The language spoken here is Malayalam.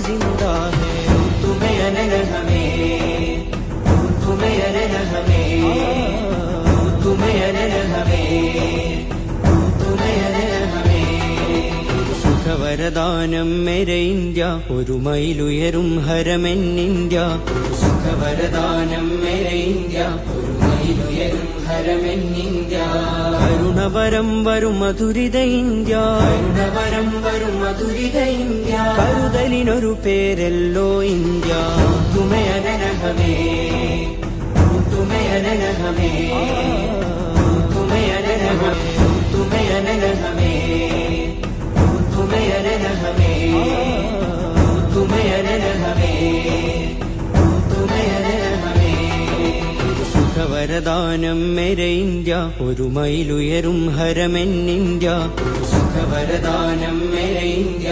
जिंदा है। तुम्हें अनन हमें, तुम्हें अनन हमें, तुम्हें अनन हमें, तुम्हें अनन हमें। സുഖവരദാനം മേരെ ഇന്ത്യ, ഒരു മൈലുയരും ഹരമെന്നിന്ത്യ. സുഖവരദാനം മേരെ ഇന്ത്യ, ഒരു മൈലുയരും ഹരമെന്നിന്ത്യ. കരുണവരം വരും മധുരിത ഇന്ത്യ, കരുണവരം വരും മധുരിത ഇന്ത്യ. കരുതലിനൊരു പേരല്ലോ ഇന്ത്യ. തുമേ അനന ഹമേ, തുമേ അനന ഹമേ, തുമേ അനന ഹമേ, തുമേ അനന ഹമേ, തുമേ അനന ഹമേ, തുമേ അനന ഹമേ, തുമേ അനന ഹമേ. സുഖവരദാനം മേരെ ഇന്ത്യ, ഒരു മൈലുയരും ഹരമെന്നിന്ത്യ. സുഖവരദാനം മേരെ ഇന്ത്യ.